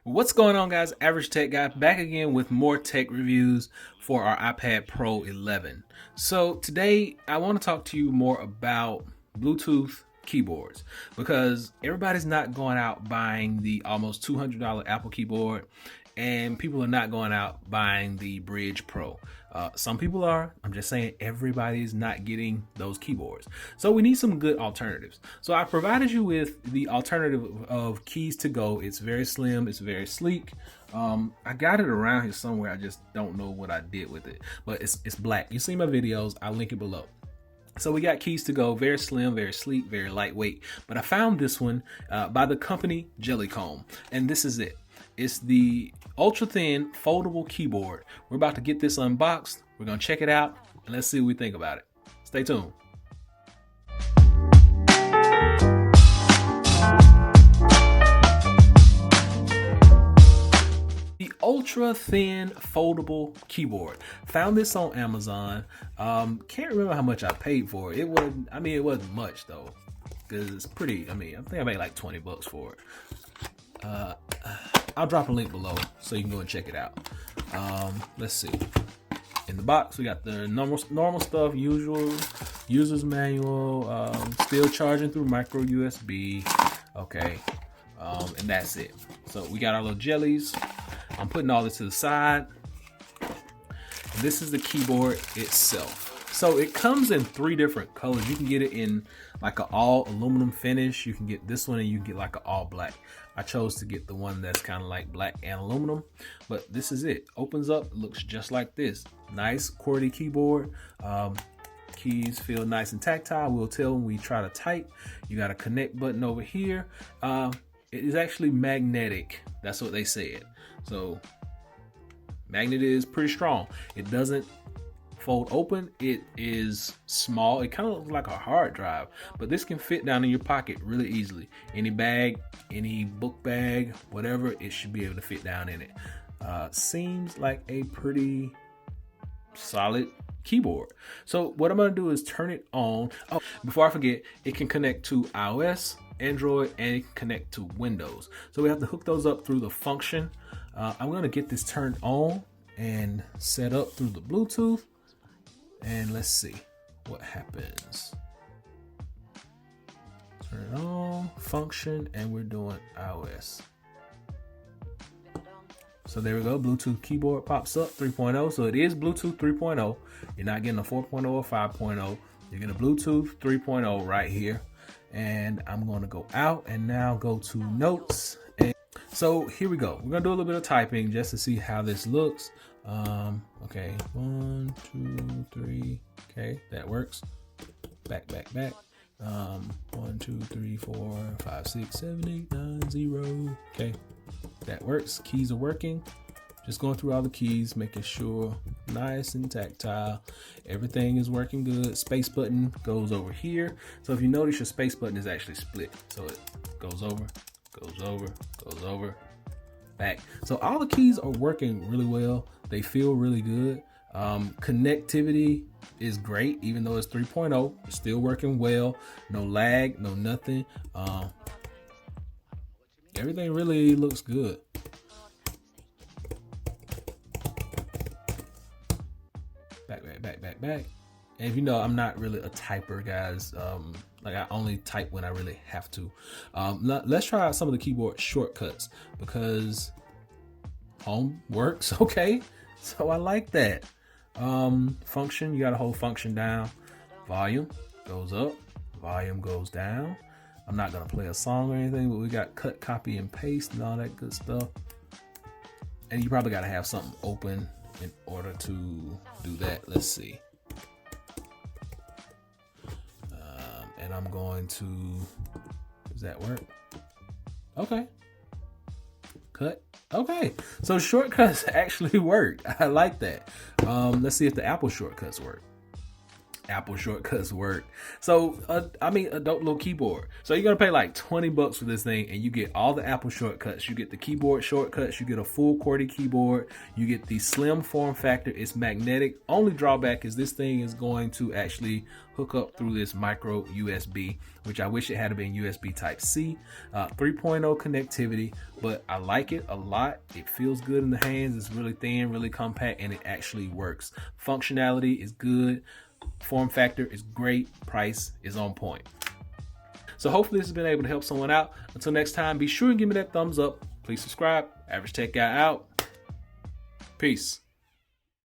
What's going on, guys? Average Tech Guy back again with more tech reviews for our iPad Pro 11. So today I want to talk to you more about Bluetooth keyboards because everybody's not going out buying the almost $200 Apple keyboard, and people are not going out buying the Bridge Pro. Some people are. I'm just saying everybody's not getting those keyboards. So we need some good alternatives. So I provided you with the alternative of Keys to Go. It's very slim. It's very sleek. I got it around here somewhere. I just don't know what I did with it. But it's black. You see my videos. I'll link it below. So we got Keys to Go, very slim, very sleek, very lightweight. But I found this one by the company Jellycomb, and this is it. It's the ultra thin foldable keyboard. We're about to get this unboxed. We're gonna check it out and let's see what we think about it. Stay tuned. The ultra thin foldable keyboard. Found this on Amazon. Can't remember how much I paid for it. It wasn't much though, because it's pretty. I think I made like 20 bucks for it. I'll drop a link below so you can go and check it out. Let's see. In the box, we got the normal stuff, usual user's manual, still charging through micro USB. Okay, and that's it. So we got our little jellies. I'm putting all this to the side. And this is the keyboard itself. So it comes in 3 different colors. You can get it in like an all aluminum finish. You can get this one, and you can get like an all black. I chose to get the one that's kind of like black and aluminum, but this is it. Opens up, looks just like this. Nice QWERTY keyboard. Keys feel nice and tactile. We'll tell when we try to type. You got a connect button over here. It is actually magnetic. That's what they said. So magnet is pretty strong. It doesn't fold open. It is small. It kind of looks like a hard drive, but this can fit down in your pocket really easily. Any bag, any book bag, whatever, it should be able to fit down in it. Seems like a pretty solid keyboard. So what I'm going to do is turn it on. Oh, before I forget, it can connect to iOS, Android, and it can connect to Windows. So we have to hook those up through the function. I'm going to get this turned on and set up through the Bluetooth. And let's see what happens. Turn it on, function, and we're doing iOS. So there we go. Bluetooth keyboard pops up 3.0. So it is Bluetooth 3.0. You're not getting a 4.0 or 5.0. You're getting a Bluetooth 3.0 right here. And I'm going to go out and now go to notes. And so here we go. We're going to do a little bit of typing just to see how this looks. Okay, 1, 2, 3. Okay, that works. Back. 1, 2, 3, 4, 5, 6, 7, 8, 9, 0. Okay, that works. Keys are working. Just going through all the keys, making sure nice and tactile. Everything is working good. Space button goes over here. So if you notice, your space button is actually split. So it goes over, back. So all the keys are working really well. They feel really good. Connectivity is great, even though it's 3.0. It's still working well. No lag, no nothing. Everything really looks good. Back. And if you know, I'm not really a typer, guys. Like I only type when I really have to. Let's try out some of the keyboard shortcuts because home works okay. So I like that. Function, you got to hold function down. Volume goes up, volume goes down. I'm not gonna play a song or anything, but we got cut, copy, and paste and all that good stuff. And you probably got to have something open in order to do that. Let's see. And I'm going to, does that work? Okay. Cut. Okay. So shortcuts actually work. I like that. Let's see if the Apple shortcuts work. Apple shortcuts work. So, I mean, a dope little keyboard. So you're gonna pay like $20 for this thing, and you get all the Apple shortcuts. You get the keyboard shortcuts. You get a full QWERTY keyboard. You get the slim form factor. It's magnetic. Only drawback is this thing is going to actually hook up through this micro USB, which I wish it had been USB Type C. 3.0 connectivity, but I like it a lot. It feels good in the hands. It's really thin, really compact, and it actually works. Functionality is good. Form factor is great. Price is on point. So hopefully this has been able to help someone out. Until next time, be sure and give me that thumbs up. Please subscribe. Average Tech Guy out. Peace.